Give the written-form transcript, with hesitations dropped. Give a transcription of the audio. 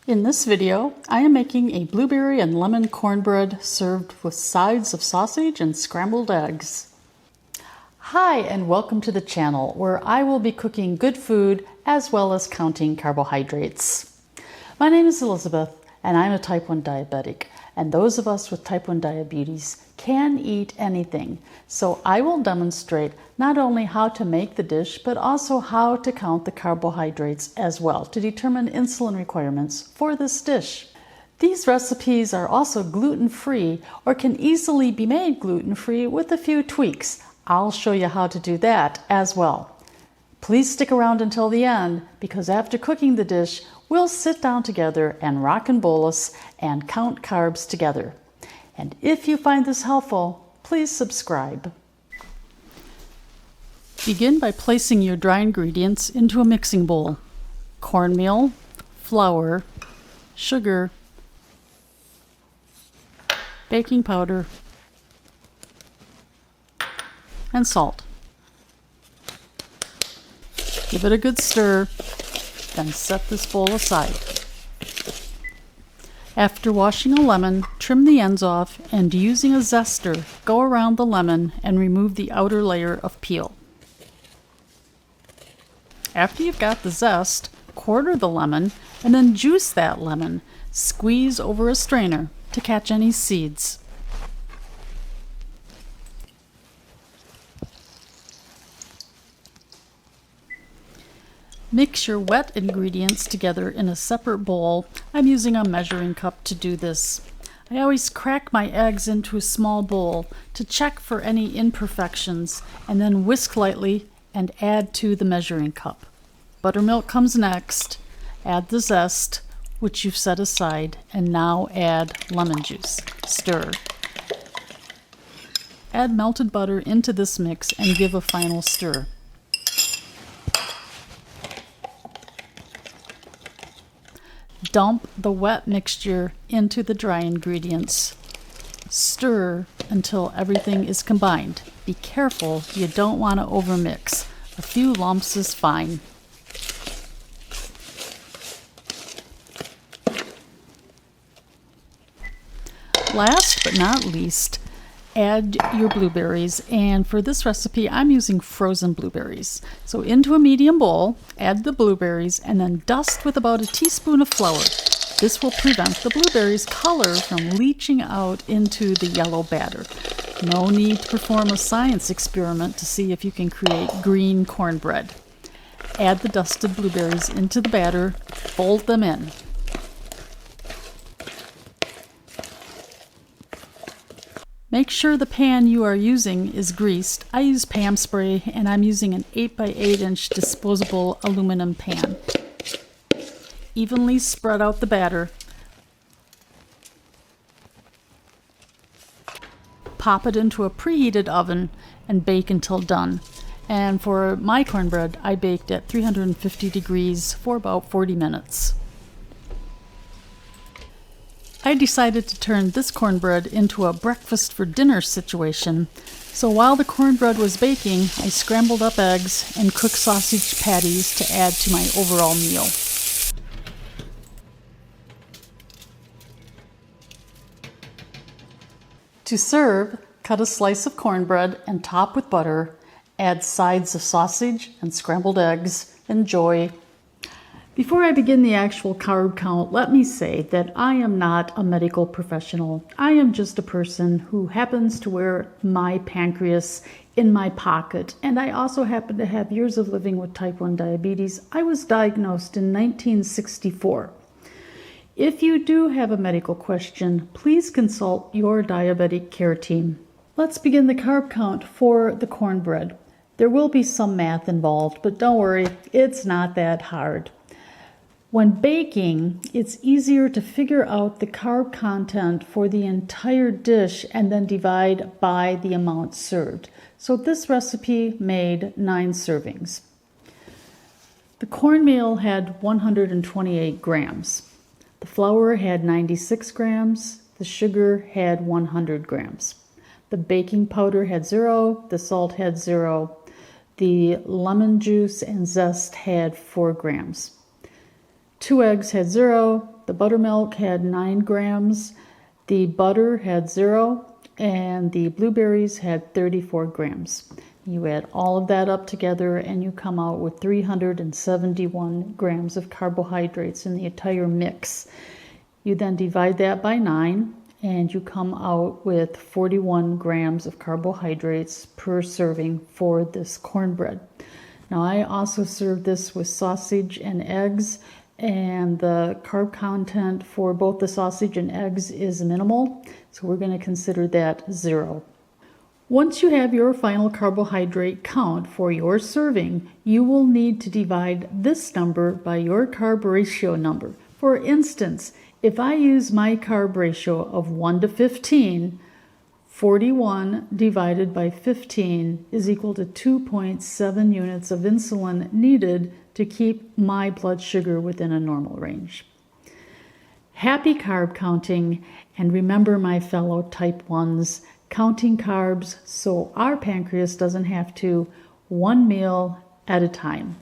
In this video, I am making a blueberry and lemon cornbread served with sides of sausage and scrambled eggs. Hi, and welcome to the channel where I will be cooking good food as well as counting carbohydrates. My name is Elizabeth and I'm a type 1 diabetic, and those of us with type 1 diabetes can eat anything. So I will demonstrate not only how to make the dish, but also how to count the carbohydrates as well to determine insulin requirements for this dish. These recipes are also gluten-free or can easily be made gluten-free with a few tweaks. I'll show you how to do that as well. Please stick around until the end, because after cooking the dish, we'll sit down together and rock and bolus and count carbs together. And if you find this helpful, please subscribe. Begin by placing your dry ingredients into a mixing bowl. Cornmeal, flour, sugar, baking powder, and salt. Give it a good stir, then set this bowl aside. After washing a lemon, trim the ends off, and using a zester, go around the lemon and remove the outer layer of peel. After you've got the zest, quarter the lemon and then juice that lemon. Squeeze over a strainer to catch any seeds. Mix your wet ingredients together in a separate bowl. I'm using a measuring cup to do this. I always crack my eggs into a small bowl to check for any imperfections and then whisk lightly and add to the measuring cup. Buttermilk comes next. Add the zest, which you've set aside, and now add lemon juice. Stir. Add melted butter into this mix and give a final stir. Dump the wet mixture into the dry ingredients. Stir until everything is combined. Be careful, you don't want to overmix. A few lumps is fine. Last but not least, add your blueberries, and for this recipe I'm using frozen blueberries. So into a medium bowl, add the blueberries and then dust with about a teaspoon of flour. This will prevent the blueberries' color from leaching out into the yellow batter. No need to perform a science experiment to see if you can create green cornbread. Add the dusted blueberries into the batter, fold them in. Make sure the pan you are using is greased. I use Pam spray and I'm using an 8x8 inch disposable aluminum pan. Evenly spread out the batter. Pop it into a preheated oven and bake until done. And for my cornbread, I baked at 350 degrees for about 40 minutes. I decided to turn this cornbread into a breakfast for dinner situation. So while the cornbread was baking, I scrambled up eggs and cooked sausage patties to add to my overall meal. To serve, cut a slice of cornbread and top with butter. Add sides of sausage and scrambled eggs. Enjoy. Before I begin the actual carb count, let me say that I am not a medical professional. I am just a person who happens to wear my pancreas in my pocket, and I also happen to have years of living with type 1 diabetes. I was diagnosed in 1964. If you do have a medical question, please consult your diabetic care team. Let's begin the carb count for the cornbread. There will be some math involved, but don't worry, it's not that hard. When baking, it's easier to figure out the carb content for the entire dish and then divide by the amount served. So this recipe made 9 servings. The cornmeal had 128 grams. The flour had 96 grams. The sugar had 100 grams. The baking powder had 0. The salt had 0. The lemon juice and zest had 4 grams. 2 eggs had 0, the buttermilk had 9 grams, the butter had 0, and the blueberries had 34 grams. You add all of that up together and you come out with 371 grams of carbohydrates in the entire mix. You then divide that by 9 and you come out with 41 grams of carbohydrates per serving for this cornbread. Now I also serve this with sausage and eggs, and the carb content for both the sausage and eggs is minimal, so we're going to consider that 0. Once you have your final carbohydrate count for your serving, you will need to divide this number by your carb ratio number. For instance, if I use my carb ratio of 1 to 15, 41 divided by 15 is equal to 2.7 units of insulin needed to keep my blood sugar within a normal range. Happy carb counting, and remember, my fellow type 1s, counting carbs so our pancreas doesn't have to, one meal at a time.